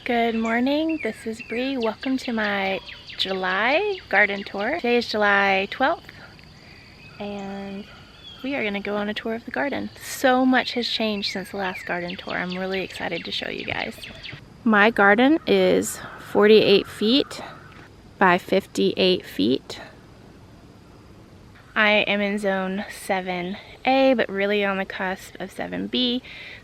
Good morning, this is Bree. Welcome to my July garden tour. Today is July 12th and we are going to go on a tour of the garden. So much has changed since the last garden tour. I'm really excited to show you guys. My garden is 48 feet by 58 feet. I am in zone 7A, but really on the cusp of 7B,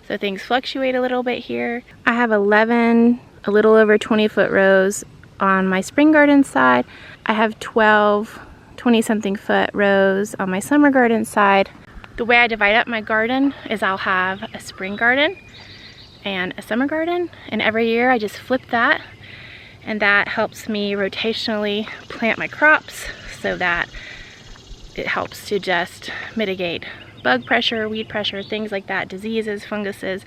so things fluctuate a little bit here. I have 11, a little over 20-foot rows on my spring garden side. I have 12, 20-something foot rows on my summer garden side. The way I divide up my garden is I'll have a spring garden and a summer garden, and every year I just flip that, and that helps me rotationally plant my crops so that it helps to just mitigate bug pressure, weed pressure, things like that, diseases, funguses.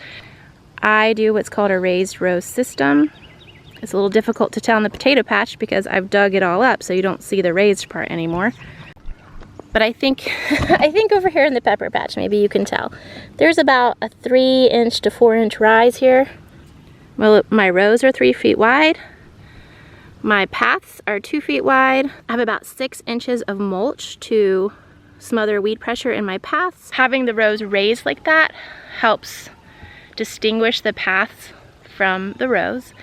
I do what's called a raised row system. It's a little difficult to tell in the potato patch because I've dug it all up so you don't see the raised part anymore. But I think over here in the pepper patch, maybe you can tell. There's about a 3-inch to 4-inch rise here. Well, my rows are 3 feet wide. My paths are 2 feet wide. I have about 6 inches of mulch to smother weed pressure in my paths. Having the rows raised like that helps distinguish the paths from the rows,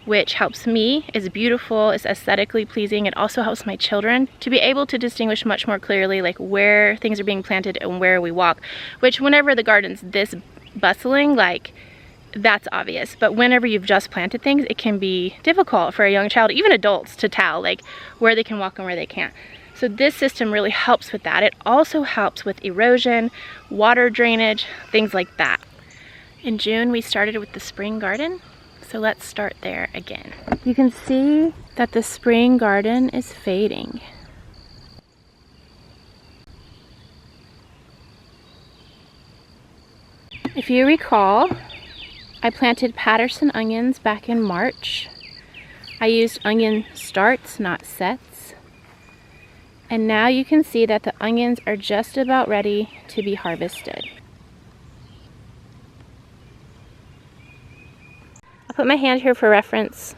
which helps me. It's beautiful, it's aesthetically pleasing. It also helps my children to be able to distinguish much more clearly like where things are being planted and where we walk, which whenever the garden's this bustling, like, that's obvious, but whenever you've just planted things, it can be difficult for a young child, even adults, to tell like where they can walk and where they can't. So this system really helps with that. It also helps with erosion, water drainage, things like that. In June, we started with the spring garden, so let's start there again. You can see that the spring garden is fading. If you recall, I planted Patterson onions back in March. I used onion starts, not sets. And now you can see that the onions are just about ready to be harvested. I'll put my hand here for reference.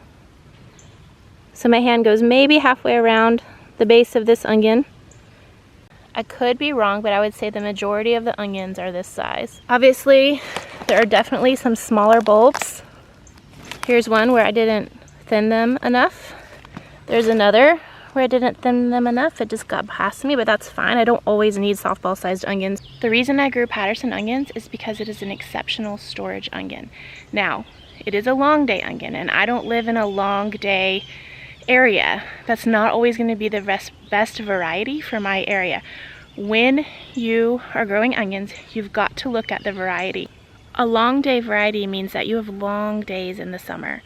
So my hand goes maybe halfway around the base of this onion. I could be wrong, but I would say the majority of the onions are this size. Obviously, there are definitely some smaller bulbs. Here's one where I didn't thin them enough. There's another where I didn't thin them enough. It just got past me, but that's fine. I don't always need softball-sized onions. The reason I grew Patterson onions is because it is an exceptional storage onion. Now, it is a long day onion, and I don't live in a long day area. That's not always going to be the best variety for my area. When you are growing onions, you've got to look at the variety. A long day variety means that you have long days in the summer.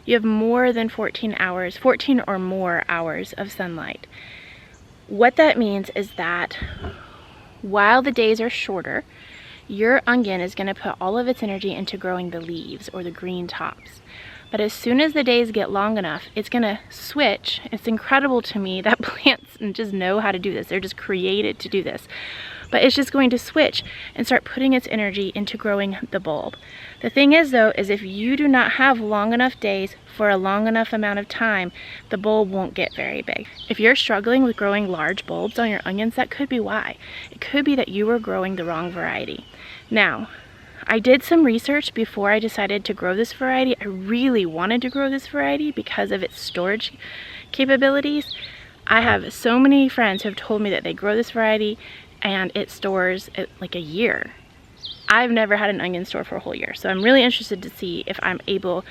You have more than 14 hours, 14 or more hours of sunlight. What that means is that while the days are shorter, your onion is going to put all of its energy into growing the leaves or the green tops. But as soon as the days get long enough, it's going to switch. It's incredible to me that plants just know how to do this. They're just created to do this. But it's just going to switch and start putting its energy into growing the bulb. The thing is though, is if you do not have long enough days for a long enough amount of time, the bulb won't get very big. If you're struggling with growing large bulbs on your onions, that could be why. It could be that you were growing the wrong variety. Now, I did some research before I decided to grow this variety. I really wanted to grow this variety because of its storage capabilities. I have so many friends who have told me that they grow this variety and it stores like a year. I've never had an onion store for a whole year, so I'm really interested to see if I'm able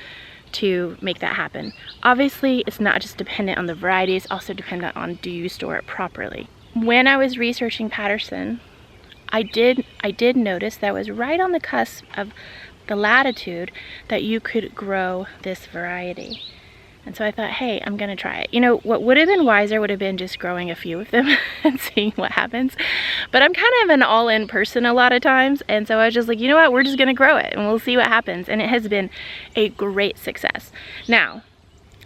to make that happen. Obviously, it's not just dependent on the variety, it's also dependent on do you store it properly. When I was researching Patterson, I did notice that I was right on the cusp of the latitude that you could grow this variety. And so I thought, hey, I'm gonna try it. You know, what would have been wiser would have been just growing a few of them and seeing what happens. But I'm kind of an all-in person a lot of times. And so I was just like, you know what, we're just gonna grow it and we'll see what happens. And it has been a great success. Now,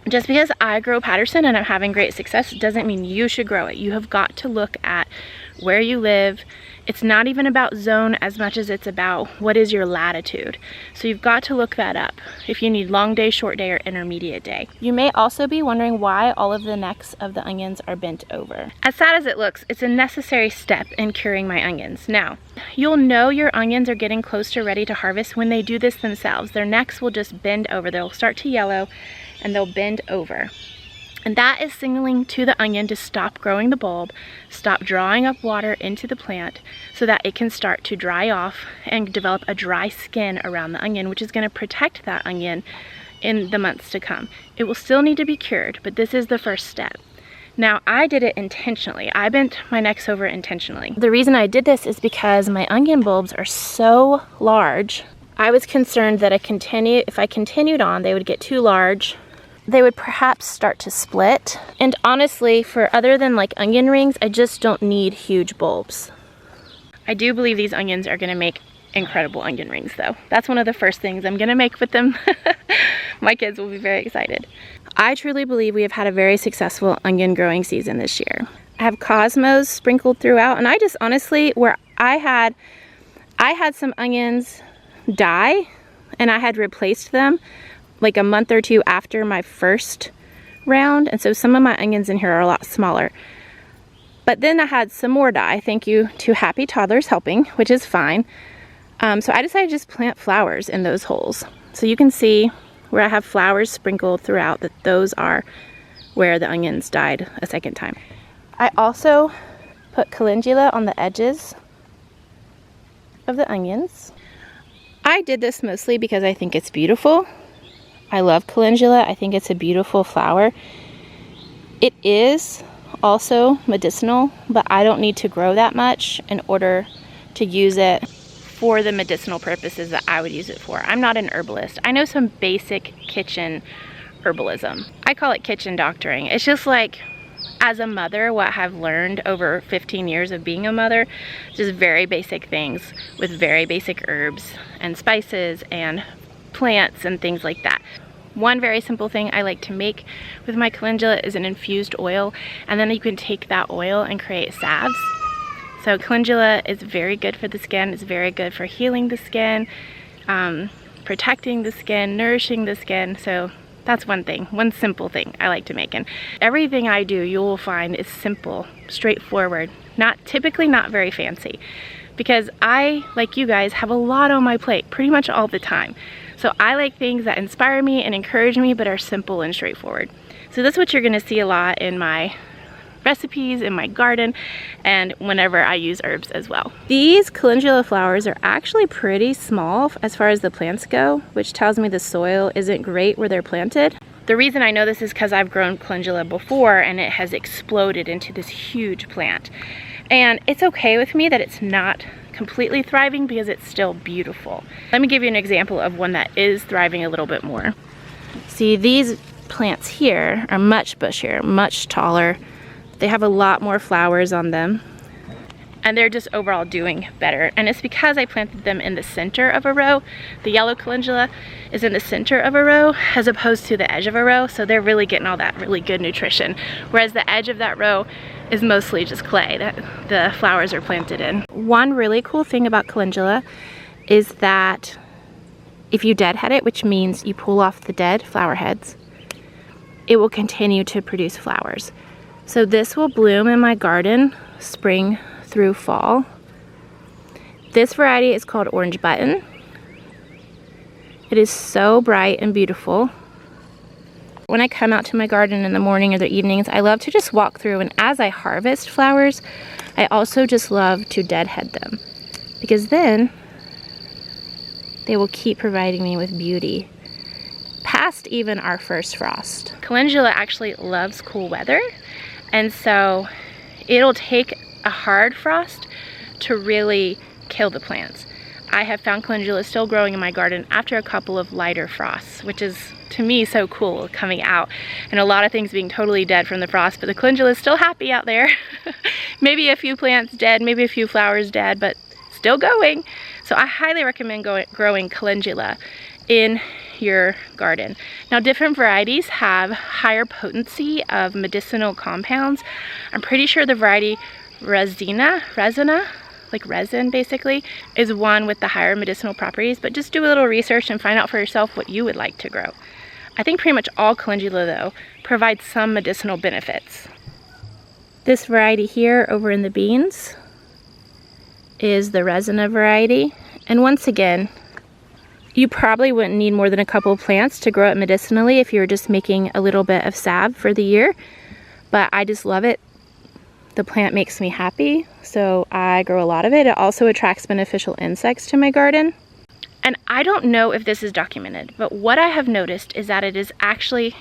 just because I grow Patterson and I'm having great success doesn't mean you should grow it. You have got to look at where you live. It's not even about zone as much as it's about what is your latitude. So you've got to look that up if you need long day, short day, or intermediate day. You may also be wondering why all of the necks of the onions are bent over. As sad as it looks, it's a necessary step in curing my onions. Now, you'll know your onions are getting close to ready to harvest when they do this themselves. Their necks will just bend over. They'll start to yellow and they'll bend over. And that is signaling to the onion to stop growing the bulb, stop drawing up water into the plant so that it can start to dry off and develop a dry skin around the onion, which is going to protect that onion in the months to come. It will still need to be cured, but this is the first step. Now, I did it intentionally. I bent my necks over intentionally. The reason I did this is because my onion bulbs are so large. I was concerned that if I continued on, they would get too large. They would perhaps start to split. And honestly, for other than like onion rings, I just don't need huge bulbs. I do believe these onions are gonna make incredible onion rings though. That's one of the first things I'm gonna make with them. My kids will be very excited. I truly believe we have had a very successful onion growing season this year. I have cosmos sprinkled throughout, and I just honestly, where I had some onions die and I had replaced them like a month or two after my first round, and so some of my onions in here are a lot smaller. But then I had some more die, thank you to Happy Toddlers Helping, which is fine. So I decided to just plant flowers in those holes. So you can see where I have flowers sprinkled throughout, that those are where the onions died a second time. I also put calendula on the edges of the onions. I did this mostly because I think it's beautiful. I love calendula. I think it's a beautiful flower. It is also medicinal, but I don't need to grow that much in order to use it for the medicinal purposes that I would use it for. I'm not an herbalist. I know some basic kitchen herbalism. I call it kitchen doctoring. It's just like, as a mother, what I've learned over 15 years of being a mother, just very basic things with very basic herbs and spices and plants and things like that. One very simple thing I like to make with my calendula is an infused oil, and then you can take that oil and create salves. So calendula is very good for the skin. It's very good for healing the skin, protecting the skin, nourishing the skin. So that's one thing, one simple thing I like to make. And everything I do, you will find, is simple, straightforward, typically not very fancy, because I, like you guys, have a lot on my plate pretty much all the time. So I like things that inspire me and encourage me, but are simple and straightforward. So that's what you're gonna see a lot in my recipes, in my garden, and whenever I use herbs as well. These calendula flowers are actually pretty small as far as the plants go, which tells me the soil isn't great where they're planted. The reason I know this is because I've grown calendula before and it has exploded into this huge plant. And it's okay with me that it's not completely thriving because it's still beautiful. Let me give you an example of one that is thriving a little bit more. See, these plants here are much bushier, much taller. They have a lot more flowers on them, and they're just overall doing better. And it's because I planted them in the center of a row. The yellow calendula is in the center of a row as opposed to the edge of a row, so they're really getting all that really good nutrition. Whereas the edge of that row is mostly just clay that the flowers are planted in. One really cool thing about calendula is that if you deadhead it, which means you pull off the dead flower heads, it will continue to produce flowers. So this will bloom in my garden spring through fall. This variety is called Orange Button. It is so bright and beautiful. When I come out to my garden in the morning or the evenings, I love to just walk through, and as I harvest flowers, I also just love to deadhead them, because then they will keep providing me with beauty past even our first frost. Calendula actually loves cool weather, and so it'll take a hard frost to really kill the plants. I have found calendula still growing in my garden after a couple of lighter frosts, which is to me so cool, coming out and a lot of things being totally dead from the frost, but the calendula is still happy out there. Maybe a few plants dead, maybe a few flowers dead, but still going. So I highly recommend growing calendula in your garden. Now, different varieties have higher potency of medicinal compounds. I'm pretty sure the variety resina, like resin basically, is one with the higher medicinal properties, but just do a little research and find out for yourself what you would like to grow. I think pretty much all calendula though provides some medicinal benefits. This variety here over in the beans is the resina variety, and once again, you probably wouldn't need more than a couple of plants to grow it medicinally if you were just making a little bit of salve for the year, but I just love it. The plant makes me happy, so I grow a lot of it. It also attracts beneficial insects to my garden. And I don't know if this is documented, but what I have noticed is that it is actually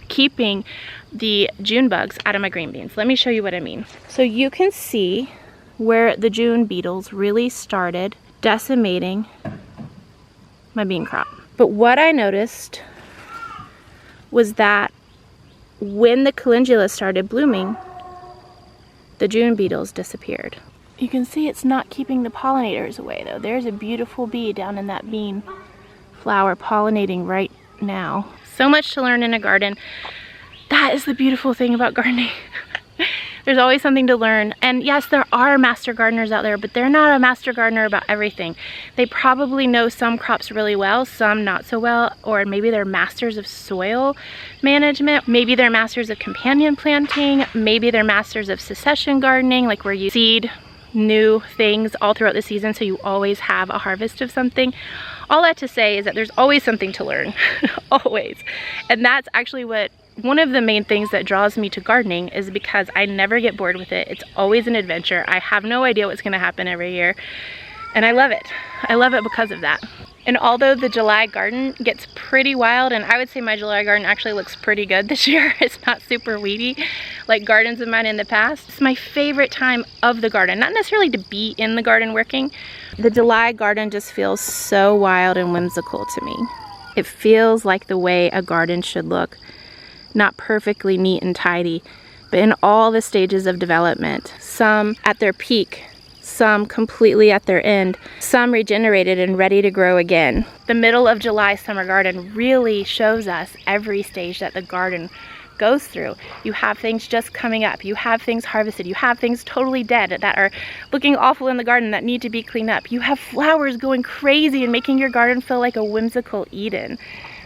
keeping the June bugs out of my green beans. Let me show you what I mean. So you can see where the June beetles really started decimating my bean crop. But what I noticed was that when the calendula started blooming, the June beetles disappeared. You can see it's not keeping the pollinators away though. There's a beautiful bee down in that bean flower pollinating right now. So much to learn in a garden. That is the beautiful thing about gardening. There's always something to learn. And yes, there are master gardeners out there, but they're not a master gardener about everything. They probably know some crops really well, some not so well, or maybe they're masters of soil management. Maybe they're masters of companion planting. Maybe they're masters of succession gardening, like where you seed new things all throughout the season so you always have a harvest of something. All that to say is that there's always something to learn, always. And that's actually what one of the main things that draws me to gardening is because I never get bored with it. It's always an adventure. I have no idea what's gonna happen every year. And I love it. I love it because of that. And although the July garden gets pretty wild, and I would say my July garden actually looks pretty good this year. It's not super weedy like gardens of mine in the past. It's my favorite time of the garden. Not necessarily to be in the garden working. The July garden just feels so wild and whimsical to me. It feels like the way a garden should look. Not perfectly neat and tidy, but in all the stages of development. Some at their peak, some completely at their end, some regenerated and ready to grow again. The middle of July summer garden really shows us every stage that the garden goes through. You have things just coming up, you have things harvested, you have things totally dead that are looking awful in the garden that need to be cleaned up. You have flowers going crazy and making your garden feel like a whimsical Eden.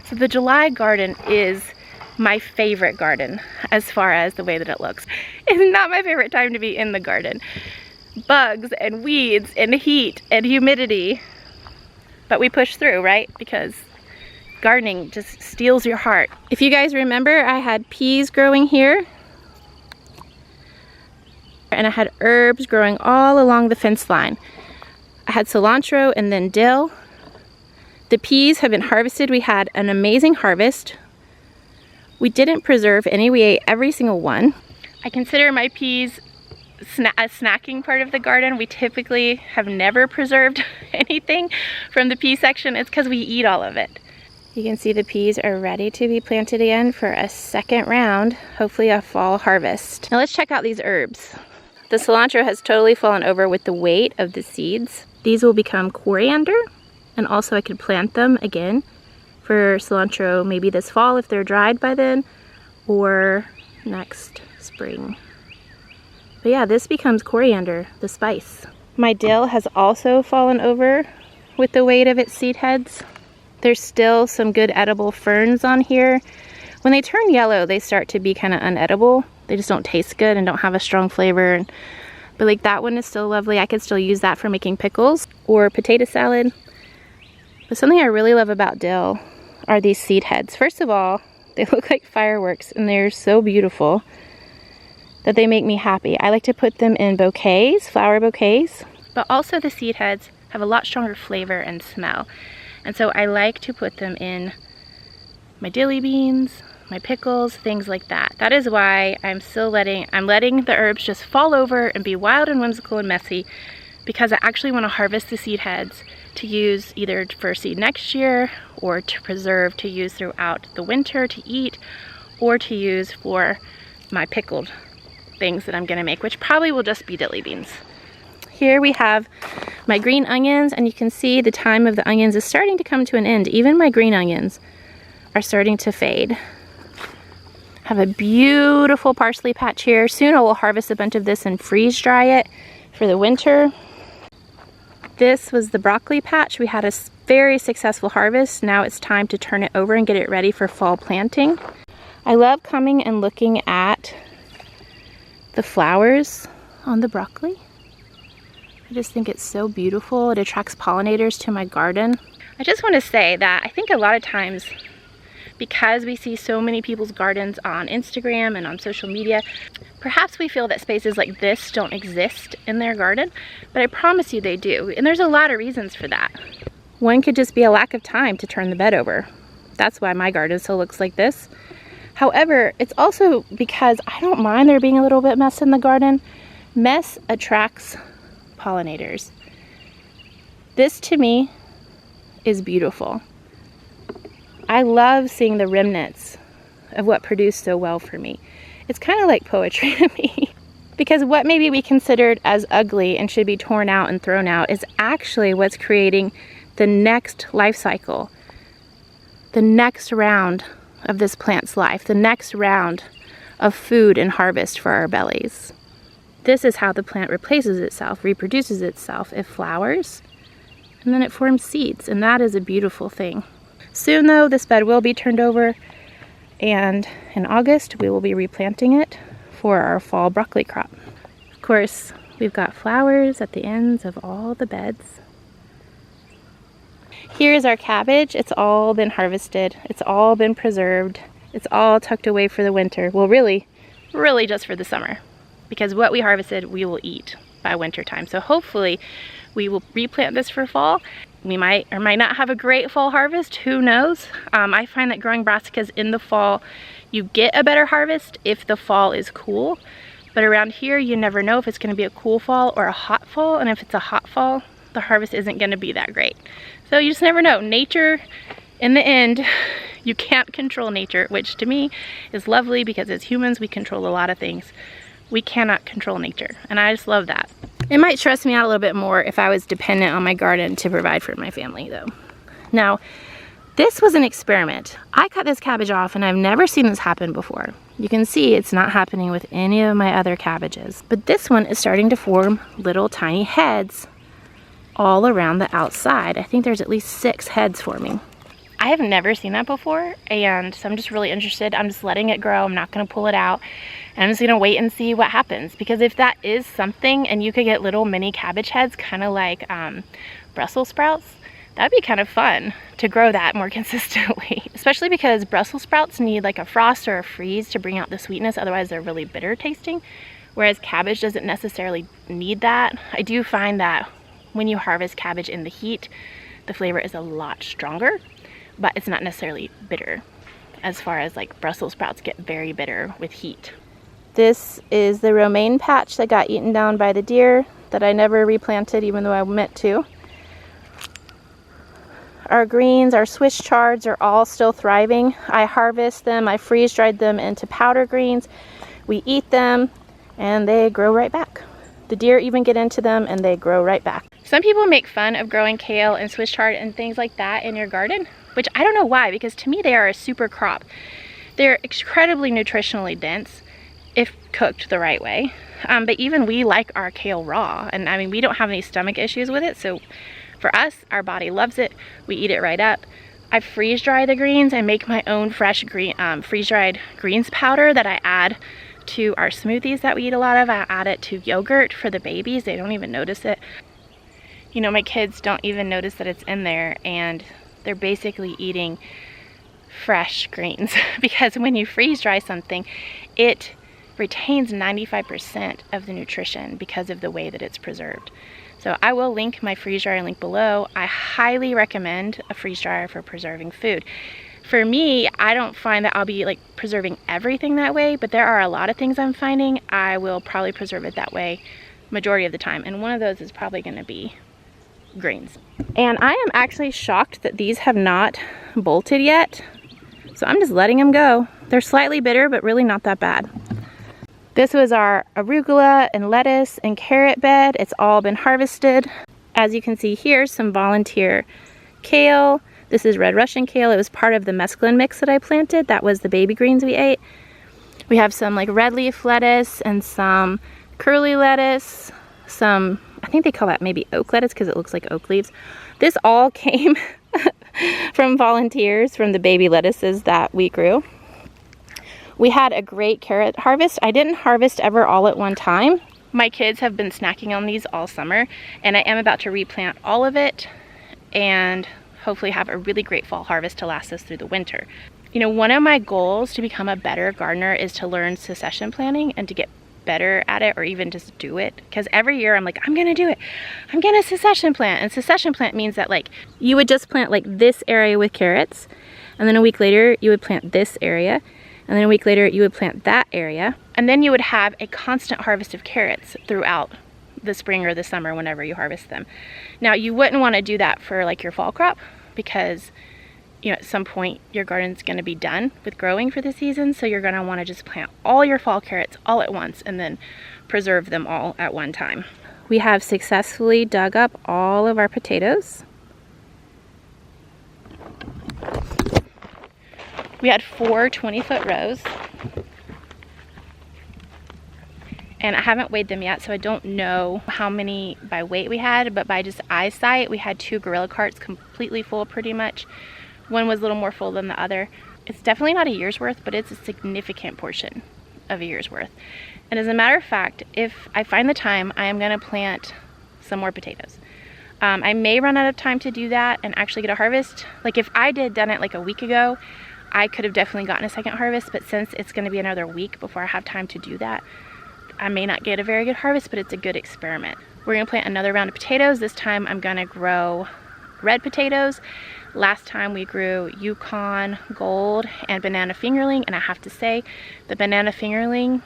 So the July garden is my favorite garden as far as the way that it looks. It's not my favorite time to be in the garden. Bugs and weeds and heat and humidity, but we push through, right? Because gardening just steals your heart. If you guys remember, I had peas growing here and I had herbs growing all along the fence line. I had cilantro and then dill. The peas have been harvested. We had an amazing harvest. We didn't preserve any, we ate every single one. I consider my peas a snacking part of the garden. We typically have never preserved anything from the pea section. It's because we eat all of it. You can see the peas are ready to be planted again for a second round, hopefully a fall harvest. Now let's check out these herbs. The cilantro has totally fallen over with the weight of the seeds. These will become coriander, and also I could plant them again for cilantro maybe this fall if they're dried by then, or next spring. But yeah, this becomes coriander, the spice. My dill has also fallen over with the weight of its seed heads. There's still some good edible ferns on here. When they turn yellow, they start to be kind of unedible. They just don't taste good and don't have a strong flavor. But like that one is still lovely. I could still use that for making pickles or potato salad. But something I really love about dill are these seed heads. First of all, they look like fireworks and they're so beautiful that they make me happy. I like to put them in bouquets, flower bouquets, but also the seed heads have a lot stronger flavor and smell. And so I like to put them in my dilly beans, my pickles, things like that. That is why I'm letting the herbs just fall over and be wild and whimsical and messy, because I actually want to harvest the seed heads to use either for seed next year or to preserve to use throughout the winter to eat, or to use for my pickled things that I'm gonna make, which probably will just be dilly beans. Here we have my green onions, and you can see the time of the onions is starting to come to an end. Even my green onions are starting to fade. Have a beautiful parsley patch here. Soon I will harvest a bunch of this and freeze dry it for the winter. This was the broccoli patch. We had a very successful harvest. Now it's time to turn it over and get it ready for fall planting. I love coming and looking at the flowers on the broccoli. I just think it's so beautiful. It attracts pollinators to my garden. I just want to say that I think a lot of times, because we see so many people's gardens on Instagram and on social media, perhaps we feel that spaces like this don't exist in their garden, but I promise you they do. And there's a lot of reasons for that. One could just be a lack of time to turn the bed over. That's why my garden still looks like this. However, it's also because I don't mind there being a little bit mess in the garden. Mess attracts pollinators. This to me is beautiful. I love seeing the remnants of what produced so well for me. It's kind of like poetry to me. Because what maybe we considered as ugly and should be torn out and thrown out is actually what's creating the next life cycle, the next round of this plant's life, the next round of food and harvest for our bellies. This is how the plant replaces itself, reproduces itself. It flowers, and then it forms seeds, and that is a beautiful thing. Soon though, this bed will be turned over, and in August we will be replanting it for our fall broccoli crop. Of course, we've got flowers at the ends of all the beds. Here's our cabbage. It's all been harvested. It's all been preserved. It's all tucked away for the winter. Well, really just for the summer, because what we harvested we will eat by winter time. So hopefully we will replant this for fall. We might or might not have a great fall harvest, who knows? I find that growing brassicas in the fall, you get a better harvest if the fall is cool. But around here, you never know if it's gonna be a cool fall or a hot fall. And if it's a hot fall, the harvest isn't gonna be that great. So you just never know. Nature, in the end, you can't control nature, which to me is lovely because as humans, we control a lot of things. We cannot control nature, and I just love that. It might stress me out a little bit more if I was dependent on my garden to provide for my family though. Now, this was an experiment. I cut this cabbage off and I've never seen this happen before. You can see it's not happening with any of my other cabbages, but this one is starting to form little tiny heads all around the outside. I think there's at least 6 heads forming. I have never seen that before, and so I'm just really interested. I'm just letting it grow. I'm not gonna pull it out. And I'm just gonna wait and see what happens, because if that is something and you could get little mini cabbage heads, kind of like Brussels sprouts, that'd be kind of fun to grow that more consistently. Especially because Brussels sprouts need like a frost or a freeze to bring out the sweetness, otherwise they're really bitter tasting. Whereas cabbage doesn't necessarily need that. I do find that when you harvest cabbage in the heat, the flavor is a lot stronger, but it's not necessarily bitter, as far as like Brussels sprouts get very bitter with heat. This is the romaine patch that got eaten down by the deer that I never replanted even though I meant to. Our greens, our Swiss chards are all still thriving. I harvest them, I freeze dried them into powder greens. We eat them and they grow right back. The deer even get into them and they grow right back. Some people make fun of growing kale and Swiss chard and things like that in your garden, which I don't know why, because to me they are a super crop. They're incredibly nutritionally dense if cooked the right way. But even we like our kale raw, and I mean, we don't have any stomach issues with it, so for us, our body loves it. We eat it right up. I freeze dry the greens. I make my own fresh green, freeze-dried greens powder that I add to our smoothies that we eat a lot of. I add it to yogurt for the babies. They don't even notice it. You know, my kids don't even notice that it's in there, and they're basically eating fresh greens because when you freeze dry something, it retains 95% of the nutrition because of the way that it's preserved. So I will link my freeze dryer link below. I highly recommend a freeze dryer for preserving food. For me, I don't find that I'll be like preserving everything that way, but there are a lot of things I'm finding I will probably preserve it that way majority of the time. And one of those is probably gonna be greens. And I am actually shocked that these have not bolted yet. So I'm just letting them go. They're slightly bitter, but really not that bad. This was our arugula and lettuce and carrot bed. It's all been harvested. As you can see here, some volunteer kale. This is red Russian kale. It was part of the mesclun mix that I planted. That was the baby greens we ate. We have some like red leaf lettuce and some curly lettuce, some, I think they call that maybe oak lettuce because it looks like oak leaves. This all came from volunteers from the baby lettuces that we grew. We had a great carrot harvest. I didn't harvest ever all at one time. My kids have been snacking on these all summer, and I am about to replant all of it and hopefully have a really great fall harvest to last us through the winter. You know, one of my goals to become a better gardener is to learn succession planting and to get better at it, or even just do it, because every year I'm like, I'm gonna do it, I'm gonna succession plant. And succession plant means that like you would just plant like this area with carrots, and then a week later you would plant this area, and then a week later you would plant that area, and then you would have a constant harvest of carrots throughout the spring or the summer whenever you harvest them. Now you wouldn't want to do that for like your fall crop, because you know, at some point your garden's going to be done with growing for the season, so you're going to want to just plant all your fall carrots all at once and then preserve them all at one time. We have successfully dug up all of our potatoes. We had 4 20-foot rows, and I haven't weighed them yet, so I don't know how many by weight we had, but by just eyesight we had 2 gorilla carts completely full pretty much. One was a little more full than the other. It's definitely not a year's worth, but it's a significant portion of a year's worth. And as a matter of fact, if I find the time, I am gonna plant some more potatoes. I may run out of time to do that and actually get a harvest. Like if I done it like a week ago, I could have definitely gotten a second harvest, but since it's gonna be another week before I have time to do that, I may not get a very good harvest, but it's a good experiment. We're gonna plant another round of potatoes. This time I'm gonna grow red potatoes. Last time we grew Yukon Gold and banana fingerling, and I have to say the banana fingerling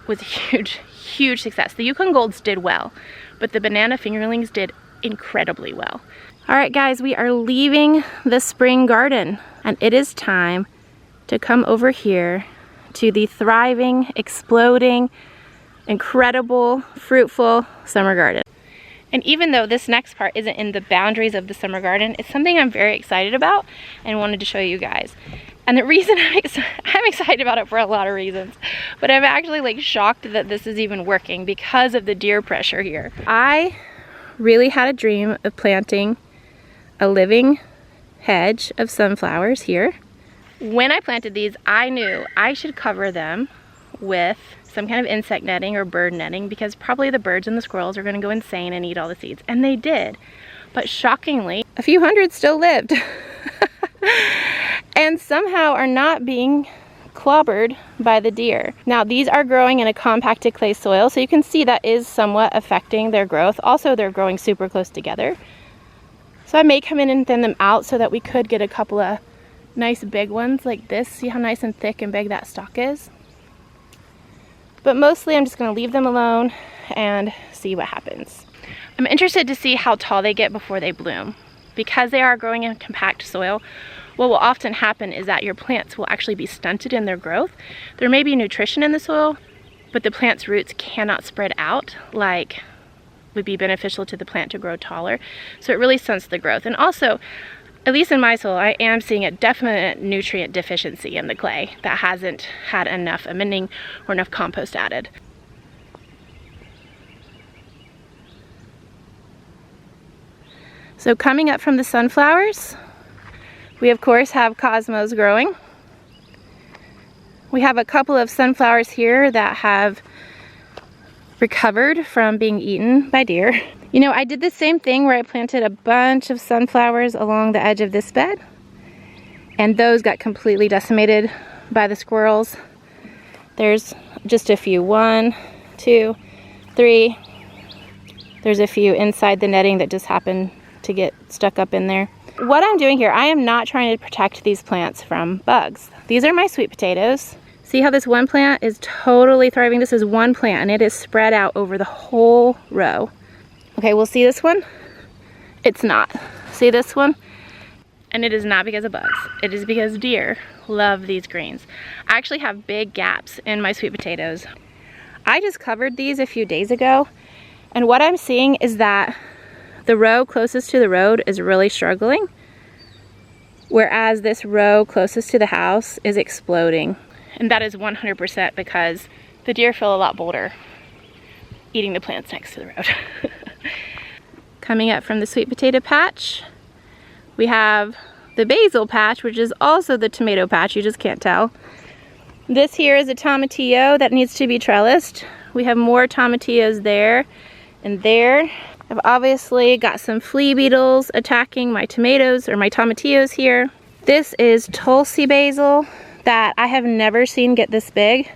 was a huge success. The Yukon Golds did well, but the banana fingerlings did incredibly well. All right guys, we are leaving the spring garden, and it is time to come over here to the thriving, exploding, incredible, fruitful summer garden. And even though this next part isn't in the boundaries of the summer garden, it's something I'm very excited about and wanted to show you guys. And the reason I'm excited about it for a lot of reasons, but I'm actually like shocked that this is even working because of the deer pressure here. I really had a dream of planting a living hedge of sunflowers here. When I planted these, I knew I should cover them with some kind of insect netting or bird netting, because probably the birds and the squirrels are going to go insane and eat all the seeds. And they did. But shockingly, a few hundred still lived. And somehow are not being clobbered by the deer. Now these are growing in a compacted clay soil, so you can see that is somewhat affecting their growth. Also, they're growing super close together. So I may come in and thin them out so that we could get a couple of nice big ones like this. See how nice and thick and big that stalk is? But mostly I'm just going to leave them alone and see what happens. I'm interested to see how tall they get before they bloom. Because they are growing in compact soil, what will often happen is that your plants will actually be stunted in their growth. There may be nutrition in the soil, but the plant's roots cannot spread out like would be beneficial to the plant to grow taller. So it really stunts the growth. And also, at least in my soil, I am seeing a definite nutrient deficiency in the clay that hasn't had enough amending or enough compost added. So coming up from the sunflowers, we of course have cosmos growing. We have a couple of sunflowers here that have recovered from being eaten by deer. You know, I did the same thing where I planted a bunch of sunflowers along the edge of this bed, and those got completely decimated by the squirrels. There's just a few, 1, 2, 3. There's a few inside the netting that just happened to get stuck up in there. What I'm doing here, I am not trying to protect these plants from bugs. These are my sweet potatoes. See how this one plant is totally thriving? This is one plant and it is spread out over the whole row. Okay, we'll see this one. It's not. See this one? And it is not because of bugs. It is because deer love these greens. I actually have big gaps in my sweet potatoes. I just covered these a few days ago, and what I'm seeing is that the row closest to the road is really struggling, whereas this row closest to the house is exploding. And that is 100% because the deer feel a lot bolder eating the plants next to the road. Coming up from the sweet potato patch, we have the basil patch, which is also the tomato patch, you just can't tell. This here is a tomatillo that needs to be trellised. We have more tomatillos there and there. I've obviously got some flea beetles attacking my tomatoes or my tomatillos here. This is Tulsi basil that I have never seen get this big,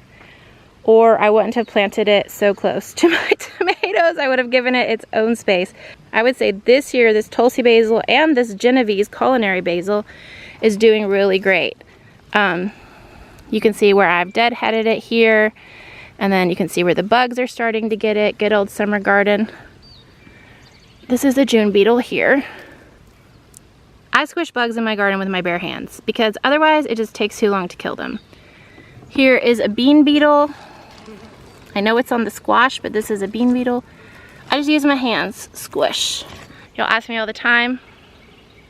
or I wouldn't have planted it so close to my tomatoes. I would have given it its own space. I would say this year, this Tulsi basil and this Genovese culinary basil is doing really great. You can see where I've deadheaded it here, and then you can see where the bugs are starting to get it. Good old summer garden. This is a June beetle here. I squish bugs in my garden with my bare hands because otherwise it just takes too long to kill them. Here is a bean beetle. I know it's on the squash, but this is a bean beetle. I just use my hands, squish. You'll ask me all the time,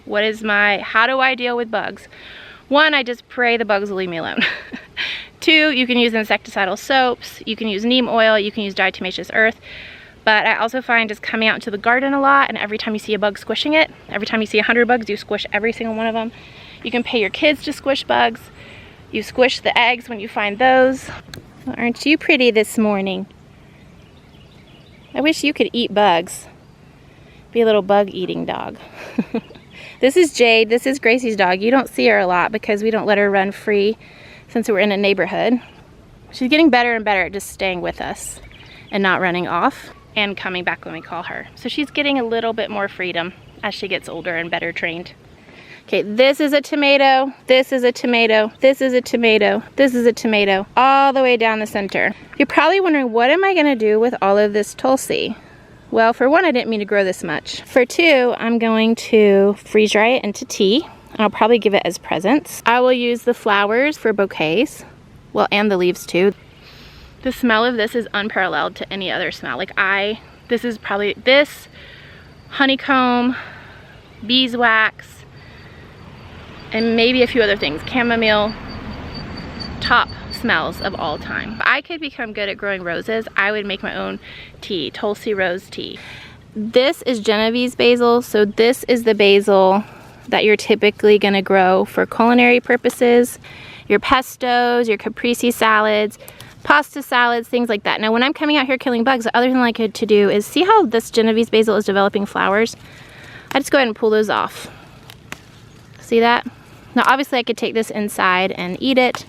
how do I deal with bugs? One, I just pray the bugs will leave me alone. Two, you can use insecticidal soaps, you can use neem oil, you can use diatomaceous earth. But I also find just coming out into the garden a lot, and every time you see a bug squishing it, every time you see 100 bugs, you squish every single one of them. You can pay your kids to squish bugs. You squish the eggs when you find those. Well, aren't you pretty this morning? I wish you could eat bugs. Be a little bug eating dog. This is Jade. This is Gracie's dog. You don't see her a lot because we don't let her run free since we're in a neighborhood. She's getting better and better at just staying with us and not running off and coming back when we call her. So she's getting a little bit more freedom as she gets older and better trained. Okay, this is a tomato, this is a tomato, this is a tomato, this is a tomato, all the way down the center. You're probably wondering, what am I gonna do with all of this Tulsi? Well, for one, I didn't mean to grow this much. For two, I'm going to freeze dry it into tea, and I'll probably give it as presents. I will use the flowers for bouquets, well, and the leaves too. The smell of this is unparalleled to any other smell. This is probably, this, honeycomb, beeswax, and maybe a few other things, chamomile, top smells of all time. If I could become good at growing roses, I would make my own tea, Tulsi rose tea. This is Genovese basil, so this is the basil that you're typically gonna grow for culinary purposes, your pestos, your caprese salads, pasta salads, things like that. Now when I'm coming out here killing bugs, the other thing I like to do is see how this Genovese basil is developing flowers. I just go ahead and pull those off. See that? Now obviously I could take this inside and eat it.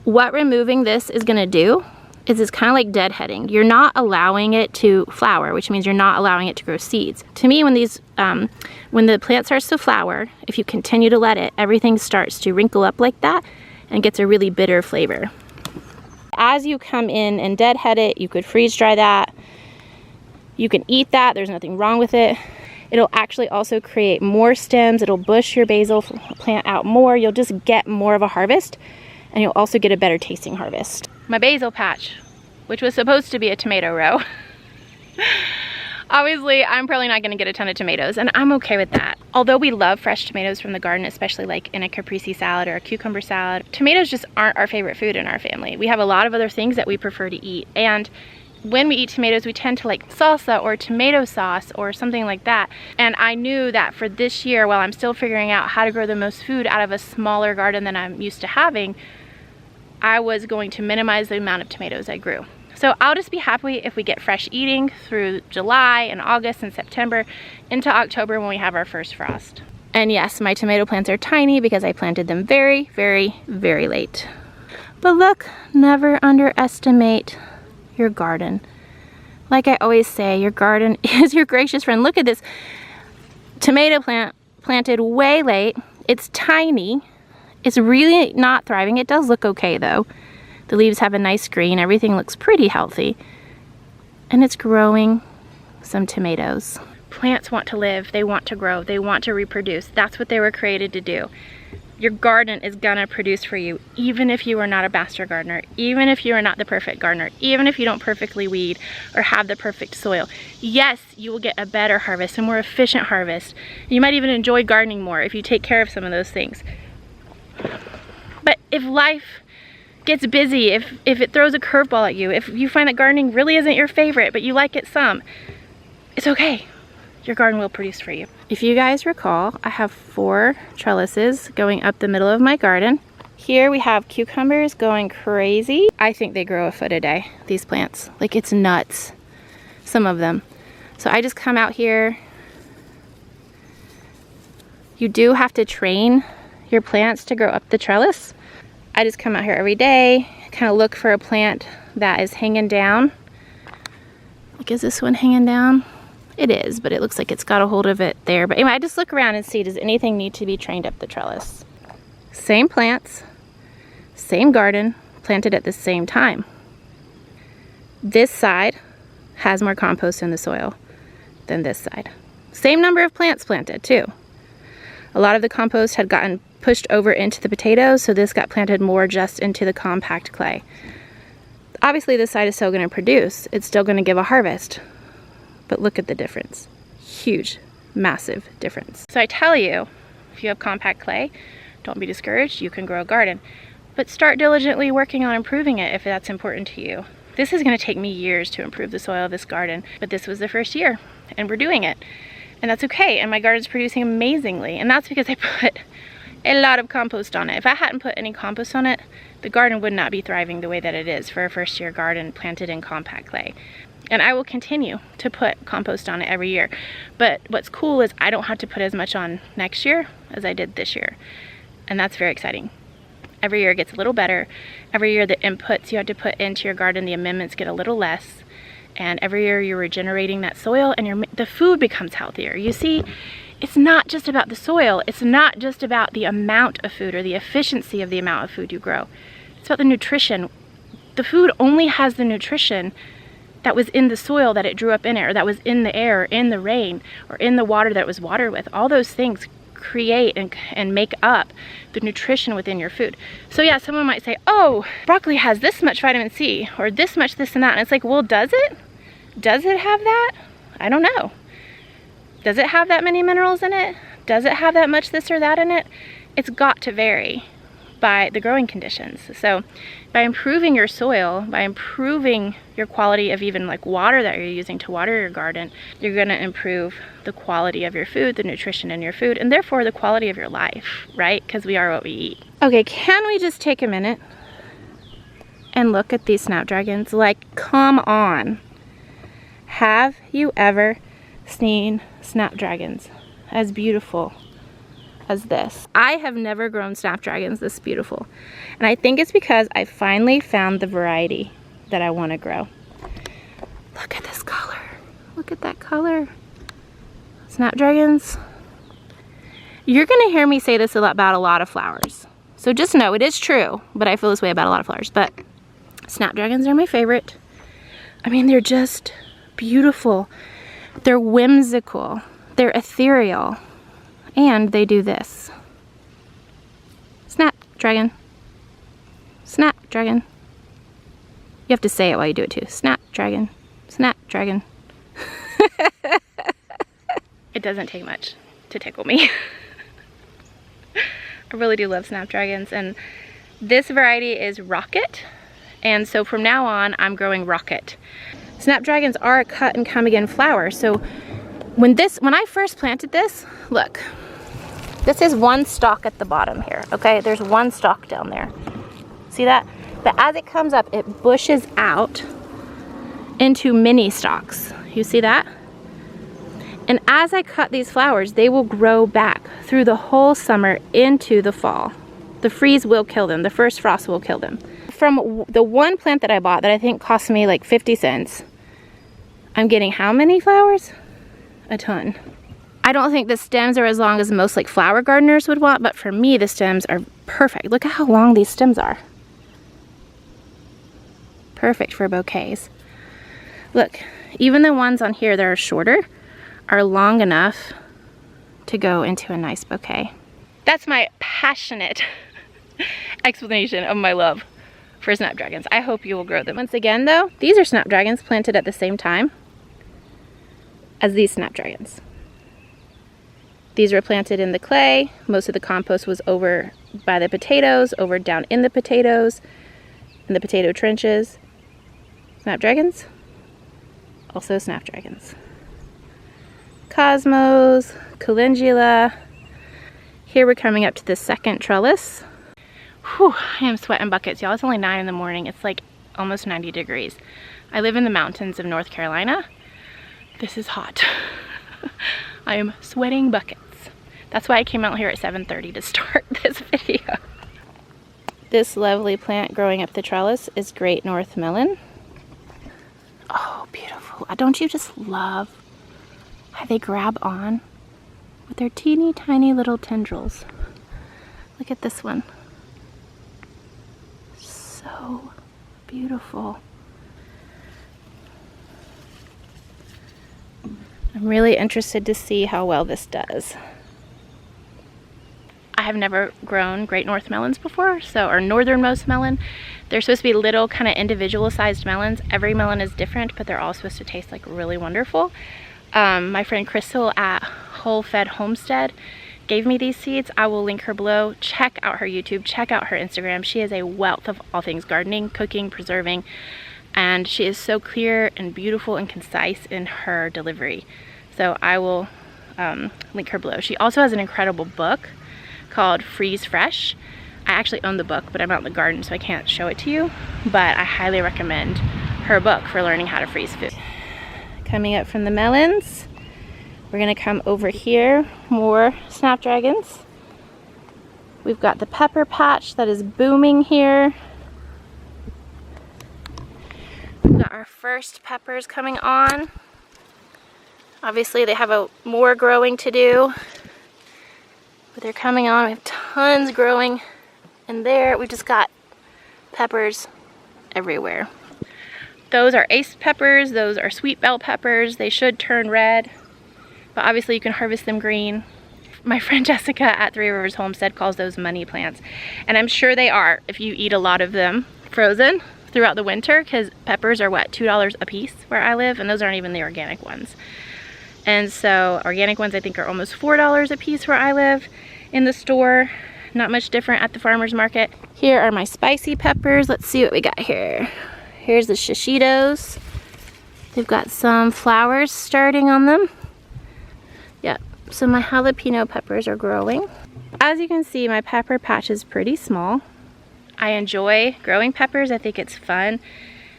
What removing this is gonna do is it's kind of like deadheading. You're not allowing it to flower, which means you're not allowing it to grow seeds. To me, when the plant starts to flower, if you continue to let it, everything starts to wrinkle up like that and gets a really bitter flavor. As you come in and deadhead it, you could freeze dry that. You can eat that, there's nothing wrong with it. It'll actually also create more stems. It'll bush your basil plant out more. You'll just get more of a harvest, and you'll also get a better tasting harvest. My basil patch, which was supposed to be a tomato row. Obviously, I'm probably not gonna get a ton of tomatoes, and I'm okay with that. Although we love fresh tomatoes from the garden, especially like in a caprese salad or a cucumber salad, tomatoes just aren't our favorite food in our family. We have a lot of other things that we prefer to eat, and when we eat tomatoes, we tend to like salsa or tomato sauce or something like that. And I knew that for this year, while I'm still figuring out how to grow the most food out of a smaller garden than I'm used to having, I was going to minimize the amount of tomatoes I grew. So I'll just be happy if we get fresh eating through July and August and September into October when we have our first frost. And yes, my tomato plants are tiny because I planted them very, very, very late. But look, never underestimate your garden. Like I always say, your garden is your gracious friend. Look at this tomato plant planted way late. It's tiny. It's really not thriving. It does look okay though. The leaves have a nice green. Everything looks pretty healthy. And it's growing some tomatoes. Plants want to live. They want to grow. They want to reproduce. That's what they were created to do. Your garden is gonna produce for you, even if you are not a master gardener, even if you are not the perfect gardener, even if you don't perfectly weed or have the perfect soil. Yes, you will get a better harvest, a more efficient harvest. You might even enjoy gardening more if you take care of some of those things. But if life gets busy, if it throws a curveball at you, if you find that gardening really isn't your favorite, but you like it some, it's okay. Your garden will produce for you. If you guys recall, I have 4 trellises going up the middle of my garden. Here we have cucumbers going crazy. I think they grow a foot a day, these plants. Like, it's nuts, some of them. So I just come out here. You do have to train your plants to grow up the trellis. I just come out here every day, kind of look for a plant that is hanging down. Like, is this one hanging down? It is, but it looks like it's got a hold of it there. But anyway, I just look around and see, does anything need to be trained up the trellis? Same plants, same garden, planted at the same time. This side has more compost in the soil than this side. Same number of plants planted too. A lot of the compost had gotten pushed over into the potatoes, so this got planted more just into the compact clay. Obviously this side is still going to produce. It's still going to give a harvest. But look at the difference. Huge, massive difference. So I tell you, if you have compact clay, don't be discouraged, you can grow a garden. But start diligently working on improving it if that's important to you. This is going to take me years to improve the soil of this garden, but this was the first year, and we're doing it. And that's okay, and my garden's producing amazingly, and that's because I put a lot of compost on it. If I hadn't put any compost on it, the garden would not be thriving the way that it is for a first-year garden planted in compact clay. And I will continue to put compost on it every year. But what's cool is I don't have to put as much on next year as I did this year. And that's very exciting. Every year it gets a little better. Every year the inputs you have to put into your garden, the amendments get a little less. And every year you're regenerating that soil and the food becomes healthier. You see, it's not just about the soil. It's not just about the amount of food or the efficiency of the amount of food you grow. It's about the nutrition. The food only has the nutrition that was in the soil that it drew up in it, or that was in the air, or in the rain, or in the water that it was watered with. All those things create and make up the nutrition within your food. So yeah, someone might say, oh, broccoli has this much vitamin C, or this much this and that. And it's like, well, does it? Does it have that? I don't know. Does it have that many minerals in it? Does it have that much this or that in it? It's got to vary by the growing conditions. So by improving your soil, by improving your quality of even like water that you're using to water your garden, you're going to improve the quality of your food, the nutrition in your food, and therefore the quality of your life, right? Because we are what we eat. Okay, can we just take a minute and look at these snapdragons? Like, come on. Have you ever seen snapdragons as beautiful as this? I have never grown snapdragons this beautiful, and I think it's because I finally found the variety that I want to grow. Look at this color. Look at that color. Snapdragons. You're gonna hear me say this about a lot of flowers, so just know it is true, but I feel this way about a lot of flowers. But snapdragons are my favorite. I mean, they're just beautiful. They're whimsical. They're ethereal. And they do this. Snapdragon. Snapdragon. You have to say it while you do it too. Snapdragon. Snapdragon. It doesn't take much to tickle me. I really do love snapdragons, and this variety is Rocket, and so from now on I'm growing Rocket. Snapdragons are a cut and come again flower, so when I first planted this, look, this is one stalk at the bottom here, okay? There's one stalk down there. See that? But as it comes up, it bushes out into mini stalks. You see that? And as I cut these flowers, they will grow back through the whole summer into the fall. The freeze will kill them. The first frost will kill them. From the one plant that I bought that I think cost me like 50 cents, I'm getting how many flowers? A ton. I don't think the stems are as long as most like flower gardeners would want, but for me the stems are perfect. Look at how long these stems are. Perfect for bouquets. Look, even the ones on here that are shorter are long enough to go into a nice bouquet. That's my passionate explanation of my love for snapdragons. I hope you will grow them. Once again though, these are snapdragons planted at the same time as these snapdragons. These were planted in the clay. Most of the compost was over by the potatoes, over down in the potatoes. in the potato trenches. Snapdragons, also snapdragons. Cosmos, calendula. Here we're coming up to the second trellis. Whew, I am sweating buckets, y'all. It's only 9 in the morning. It's like almost 90 degrees. I live in the mountains of North Carolina. This is hot. I am sweating buckets. That's why I came out here at 7:30 to start this video. This lovely plant growing up the trellis is Great North Melon. Oh, beautiful. Don't you just love how they grab on with their teeny tiny little tendrils? Look at this one. So beautiful. I'm really interested to see how well this does. I have never grown Great North melons before, or northernmost melon. They're supposed to be little kind of individual sized melons. Every melon is different, but they're all supposed to taste like really wonderful. My friend Crystal at Whole Fed Homestead gave me these seeds. I will link her below. Check out her YouTube, check out her Instagram. She is a wealth of all things gardening, cooking, preserving, and she is so clear and beautiful and concise in her delivery. So I will link her below. She also has an incredible book called Freeze Fresh. I actually own the book, but I'm out in the garden, so I can't show it to you, but I highly recommend her book for learning how to freeze food. Coming up from the melons, we're gonna come over here, more snapdragons. We've got the pepper patch that is booming here. We've got our first peppers coming on. Obviously they have more growing to do, but they're coming on. We have tons growing in there. We just got peppers everywhere. Those are ace peppers, those are sweet bell peppers. They should turn red, but obviously you can harvest them green. My friend Jessica at Three Rivers Homestead calls those money plants, and I'm sure they are if you eat a lot of them frozen throughout the winter, because peppers are what, $2 a piece where I live, and those aren't even the organic ones. And so organic ones I think are almost $4 a piece where I live. In the store, not much different at the farmer's market. Here are my spicy peppers. Let's see what we got here. Here's the shishitos. They've got some flowers starting on them. Yep, so my jalapeno peppers are growing. As you can see, my pepper patch is pretty small. I enjoy growing peppers. I think it's fun.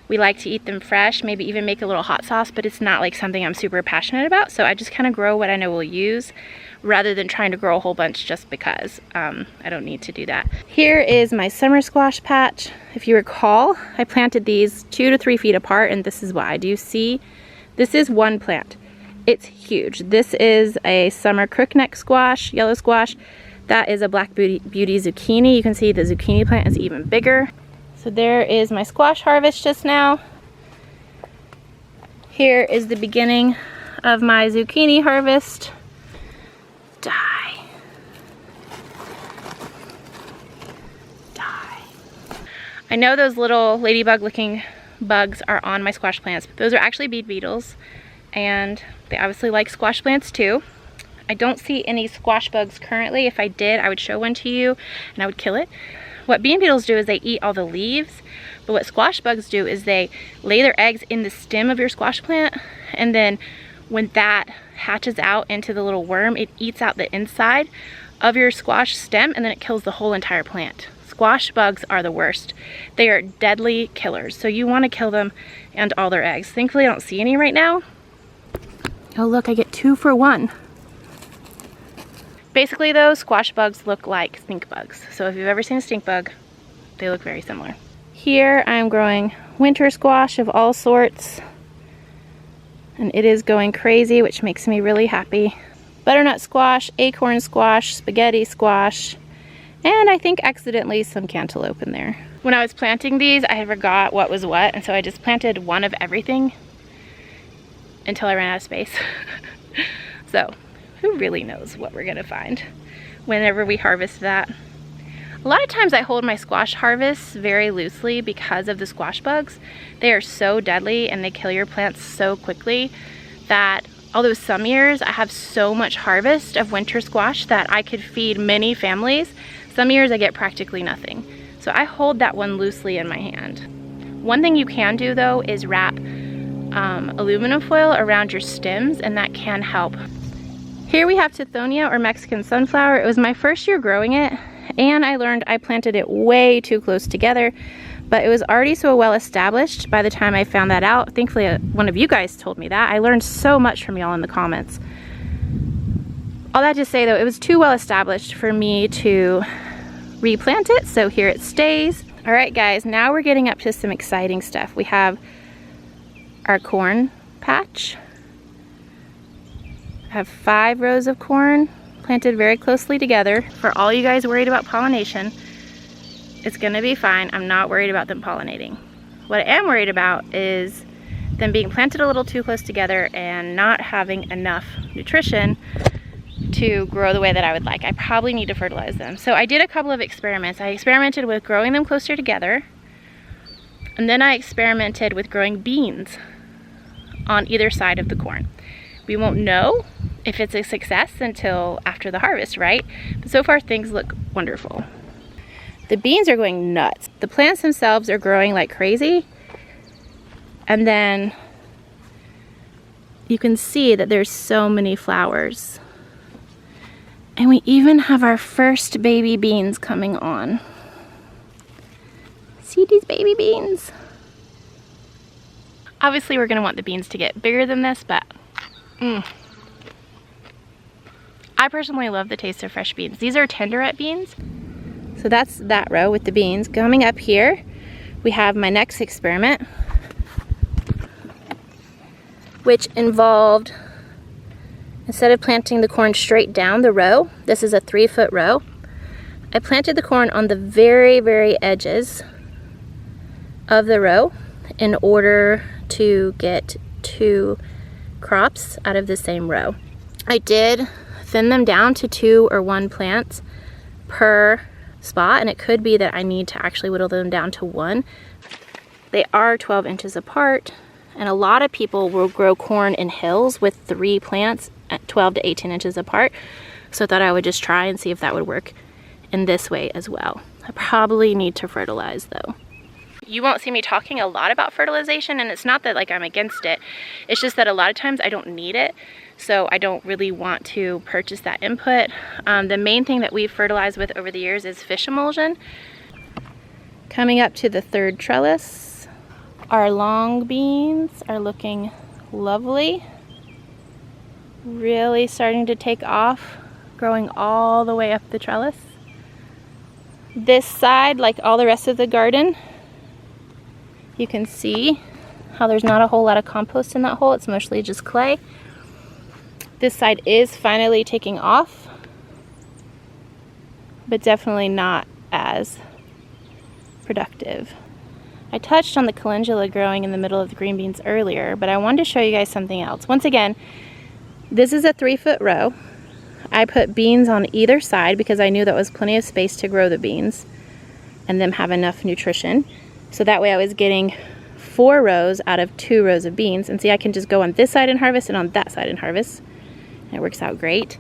We like to eat them fresh, maybe even make a little hot sauce, but it's not like something I'm super passionate about. So I just kind of grow what I know we'll use rather than trying to grow a whole bunch just because. I don't need to do that. Here is my summer squash patch. If you recall, I planted these 2 to 3 feet apart, and this is what I do see. This is one plant. It's huge. This is a summer crookneck squash, yellow squash. That is a black beauty zucchini. You can see the zucchini plant is even bigger. So there is my squash harvest just now. Here is the beginning of my zucchini harvest. Die. I know those little ladybug looking bugs are on my squash plants, but those are actually bead beetles, and they obviously like squash plants too. I don't see any squash bugs currently. If I did, I would show one to you and I would kill it. What bean beetles do is they eat all the leaves, but what squash bugs do is they lay their eggs in the stem of your squash plant, and then when that hatches out into the little worm, it eats out the inside of your squash stem, and then it kills the whole entire plant. Squash bugs are the worst. They are deadly killers, so you want to kill them and all their eggs. Thankfully I don't see any right now. Oh look, I get 2 for 1. Basically though, squash bugs look like stink bugs. So if you've ever seen a stink bug, they look very similar. Here I'm growing winter squash of all sorts, and it is going crazy, which makes me really happy. Butternut squash, acorn squash, spaghetti squash, and I think accidentally some cantaloupe in there. When I was planting these, I forgot what was what, and so I just planted one of everything until I ran out of space. So who really knows what we're gonna find whenever we harvest that. A lot of times I hold my squash harvests very loosely because of the squash bugs. They are so deadly and they kill your plants so quickly that although some years I have so much harvest of winter squash that I could feed many families, some years I get practically nothing. So I hold that one loosely in my hand. One thing you can do though is wrap aluminum foil around your stems, and that can help. Here we have Tithonia, or Mexican sunflower. It was my first year growing it, and I learned I planted it way too close together, but it was already so well established by the time I found that out. Thankfully, one of you guys told me that. I learned so much from y'all in the comments. All that to say though, it was too well established for me to replant it, so here it stays. All right guys, now we're getting up to some exciting stuff. We have our corn patch. I have 5 rows of corn planted very closely together. For all you guys worried about pollination, it's gonna be fine. I'm not worried about them pollinating. What I am worried about is them being planted a little too close together and not having enough nutrition to grow the way that I would like. I probably need to fertilize them. So I did a couple of experiments. I experimented with growing them closer together, and then I experimented with growing beans on either side of the corn. We won't know if it's a success until after the harvest, right? But so far things look wonderful. The beans are going nuts. The plants themselves are growing like crazy, and then you can see that there's so many flowers. And we even have our first baby beans coming on. See these baby beans? Obviously we're gonna want the beans to get bigger than this, but I personally love the taste of fresh beans. These are tenderette beans. So that's that row with the beans. Coming up here, we have my next experiment, which involved, instead of planting the corn straight down the row, this is a 3-foot row, I planted the corn on the very, very edges of the row in order to get 2 crops out of the same row. I did thin them down to 2 or 1 plants per spot, and it could be that I need to actually whittle them down to 1. They are 12 inches apart, and a lot of people will grow corn in hills with 3 plants at 12 to 18 inches apart. So I thought I would just try and see if that would work in this way as well. I probably need to fertilize though. You won't see me talking a lot about fertilization, and it's not that like I'm against it. It's just that a lot of times I don't need it, so I don't really want to purchase that input. The main thing that we've fertilized with over the years is fish emulsion. Coming up to the 3rd trellis, our long beans are looking lovely. Really starting to take off, growing all the way up the trellis. This side, like all the rest of the garden, you can see how there's not a whole lot of compost in that hole. It's mostly just clay. This side is finally taking off, but definitely not as productive. I touched on the calendula growing in the middle of the green beans earlier, but I wanted to show you guys something else. Once again, this is a 3-foot row. I put beans on either side because I knew that was plenty of space to grow the beans and them have enough nutrition. So that way I was getting 4 rows out of 2 rows of beans. And see, I can just go on this side and harvest and on that side and harvest. And it works out great.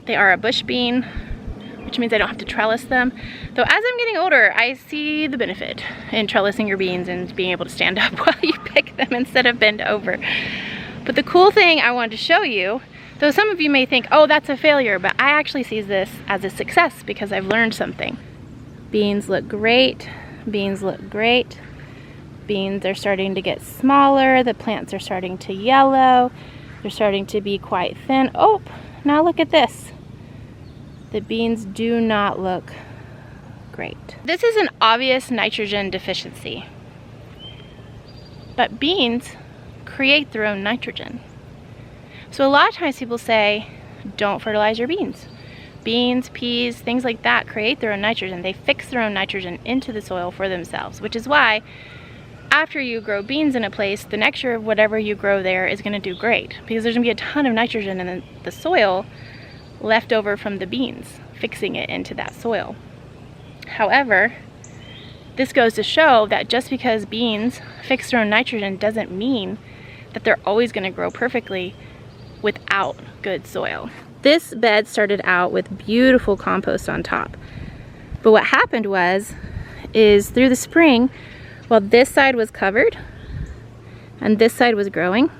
They are a bush bean, which means I don't have to trellis them. Though as I'm getting older, I see the benefit in trellising your beans and being able to stand up while you pick them instead of bend over. But the cool thing I wanted to show you, though some of you may think, oh, that's a failure, but I actually see this as a success because I've learned something. Beans look great. Beans look great. Beans are starting to get smaller. The plants are starting to yellow. They're starting to be quite thin. Oh, now look at this. The beans do not look great. This is an obvious nitrogen deficiency. But beans create their own nitrogen. So a lot of times people say, don't fertilize your beans. Beans, peas, things like that create their own nitrogen. They fix their own nitrogen into the soil for themselves, which is why after you grow beans in a place, the next year whatever you grow there is gonna do great because there's gonna be a ton of nitrogen in the soil left over from the beans, fixing it into that soil. However, this goes to show that just because beans fix their own nitrogen doesn't mean that they're always gonna grow perfectly without good soil. This bed started out with beautiful compost on top. But what happened was is through the spring, while this side was covered and this side was growing,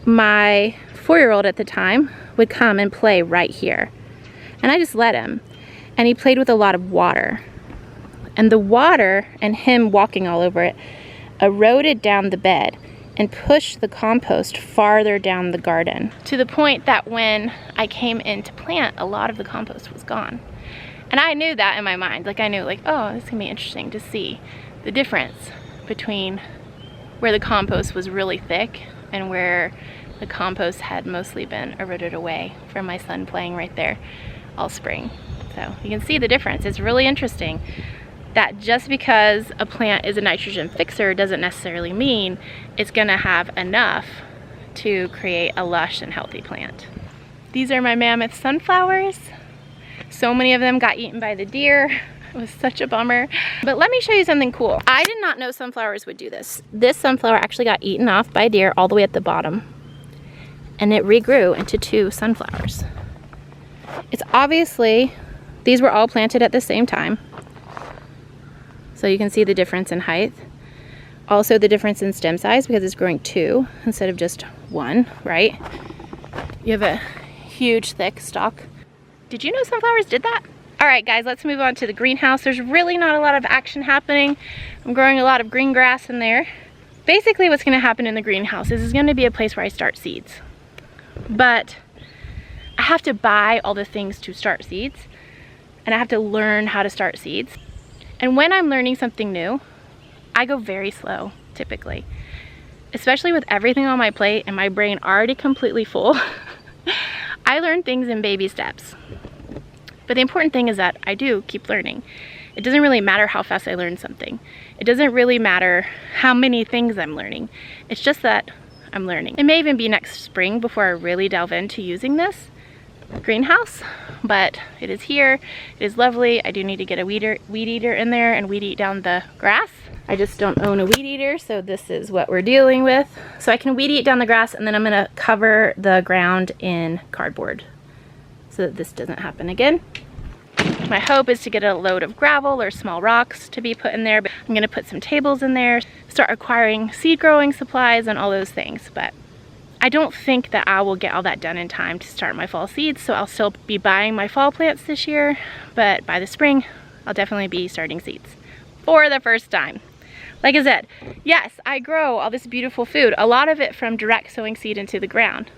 my 4-year-old at the time would come and play right here. And I just let him. And he played with a lot of water. And the water and him walking all over it eroded down the bed and pushed the compost farther down the garden, to the point that when I came in to plant, a lot of the compost was gone. And I knew that in my mind. Like, I knew, like, oh, this is gonna be interesting to see the difference between where the compost was really thick and where the compost had mostly been eroded away from my son playing right there all spring. So you can see the difference. It's really interesting that just because a plant is a nitrogen fixer doesn't necessarily mean it's gonna have enough to create a lush and healthy plant. These are my mammoth sunflowers. So many of them got eaten by the deer. It was such a bummer. But let me show you something cool. I did not know sunflowers would do this. This sunflower actually got eaten off by a deer all the way at the bottom, and it regrew into 2 sunflowers. It's obviously, these were all planted at the same time. So you can see the difference in height. Also the difference in stem size, because it's growing 2 instead of just 1, right? You have a huge thick stalk. Did you know sunflowers did that? All right guys, let's move on to the greenhouse. There's really not a lot of action happening. I'm growing a lot of green grass in there. Basically what's gonna happen in the greenhouse is it's gonna be a place where I start seeds. But I have to buy all the things to start seeds, and I have to learn how to start seeds. And when I'm learning something new, I go very slow, typically. Especially with everything on my plate and my brain already completely full. I learn things in baby steps. But the important thing is that I do keep learning. It doesn't really matter how fast I learn something. It doesn't really matter how many things I'm learning. It's just that I'm learning. It may even be next spring before I really delve into using this greenhouse, but it is here. It is lovely. I do need to get a weed eater in there and weed eat down the grass. I just don't own a weed eater, so this is what we're dealing with. So I can weed eat down the grass, and then I'm gonna cover the ground in cardboard so that this doesn't happen again. My hope is to get a load of gravel or small rocks to be put in there, but I'm gonna put some tables in there, start acquiring seed growing supplies and all those things. But I don't think that I will get all that done in time to start my fall seeds, so I'll still be buying my fall plants this year, but by the spring, I'll definitely be starting seeds for the first time. Like I said, yes, I grow all this beautiful food, a lot of it from direct sowing seed into the ground,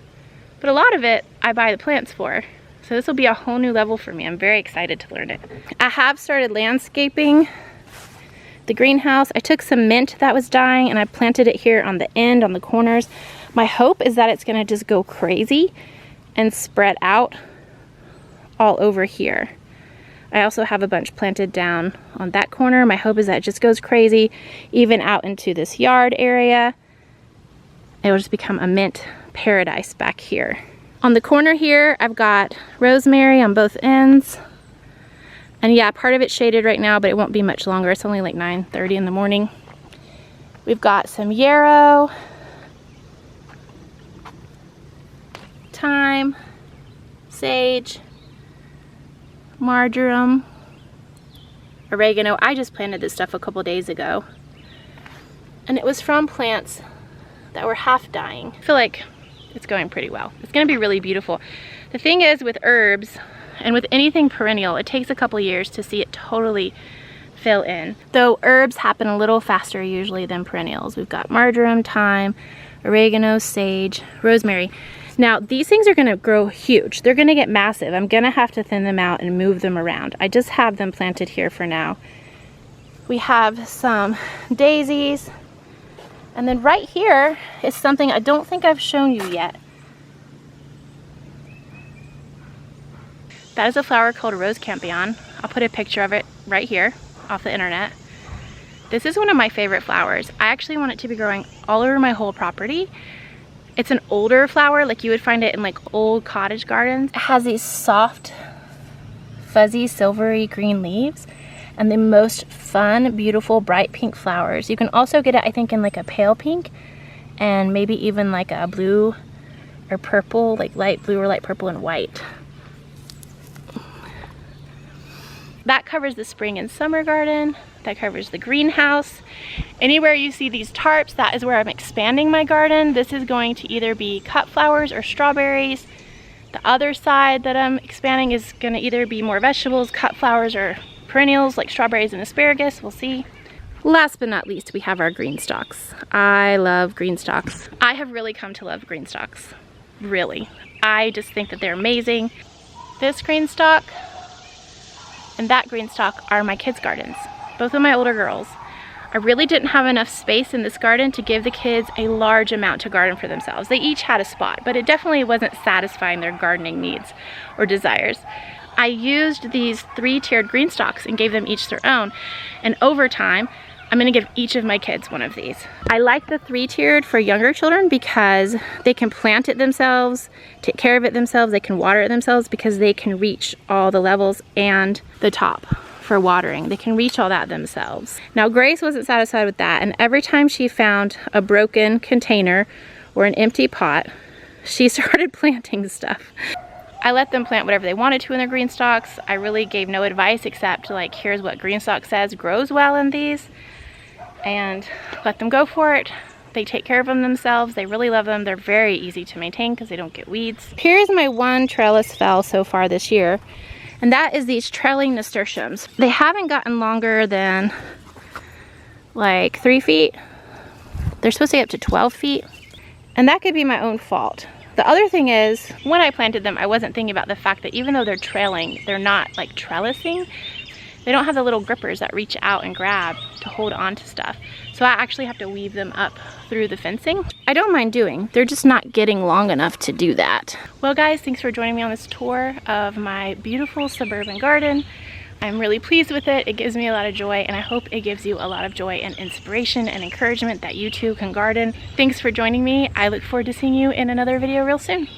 but a lot of it I buy the plants for. So this will be a whole new level for me. I'm very excited to learn it. I have started landscaping the greenhouse. I took some mint that was dying and I planted it here on the end, on the corners. My hope is that it's gonna just go crazy and spread out all over here. I also have a bunch planted down on that corner. My hope is that it just goes crazy, even out into this yard area. It will just become a mint paradise back here. On the corner here, I've got rosemary on both ends. And yeah, part of it's shaded right now, but it won't be much longer. It's only like 9:30 in the morning. We've got some yarrow, thyme, sage, marjoram, oregano. I just planted this stuff a couple days ago. And it was from plants that were half dying. I feel like it's going pretty well. It's gonna be really beautiful. The thing is with herbs and with anything perennial, it takes a couple years to see it totally fill in. Though herbs happen a little faster usually than perennials. We've got marjoram, thyme, oregano, sage, rosemary. Now these things are gonna grow huge. They're gonna get massive. I'm gonna have to thin them out and move them around. I just have them planted here for now. We have some daisies. And then right here is something I don't think I've shown you yet. That is a flower called a rose campion. I'll put a picture of it right here off the internet. This is one of my favorite flowers. I actually want it to be growing all over my whole property. It's an older flower, like you would find it in like old cottage gardens. It has these soft, fuzzy, silvery green leaves and the most fun, beautiful, bright pink flowers. You can also get it, I think, in like a pale pink and maybe even like a blue or purple, like light blue or light purple and white. That covers the spring and summer garden. That covers the greenhouse. Anywhere you see these tarps, that is where I'm expanding my garden. This is going to either be cut flowers or strawberries. The other side that I'm expanding is going to either be more vegetables, cut flowers, or perennials like strawberries and asparagus. We'll see. Last but not least, we have our green stalks. I love green stalks. I have really come to love green stalks. Really. I just think that they're amazing. This green stalk and that green stalk are my kids' gardens. Both of my older girls. I really didn't have enough space in this garden to give the kids a large amount to garden for themselves. They each had a spot, but it definitely wasn't satisfying their gardening needs or desires. I used these 3-tiered green stalks and gave them each their own. And over time, I'm gonna give each of my kids one of these. I like the 3-tiered for younger children because they can plant it themselves, take care of it themselves, they can water it themselves because they can reach all the levels and the top for watering. They can reach all that themselves. Now Grace wasn't satisfied with that, and every time she found a broken container or an empty pot, she started planting stuff. I let them plant whatever they wanted to in their green stalks. I really gave no advice except like, here's what green stalk says grows well in these, and let them go for it. They take care of them themselves. They really love them. They're very easy to maintain because they don't get weeds. Here's my one trellis fell so far this year, and that is these trailing nasturtiums. They haven't gotten longer than like 3 feet. They're supposed to get up to 12 feet, and that could be my own fault. The other thing is, when I planted them, I wasn't thinking about the fact that even though they're trailing, they're not like trellising. They don't have the little grippers that reach out and grab to hold on to stuff. So I actually have to weave them up through the fencing. I don't mind doing, they're just not getting long enough to do that. Well guys, thanks for joining me on this tour of my beautiful suburban garden. I'm really pleased with it. It gives me a lot of joy, and I hope it gives you a lot of joy and inspiration and encouragement that you too can garden. Thanks for joining me. I look forward to seeing you in another video real soon.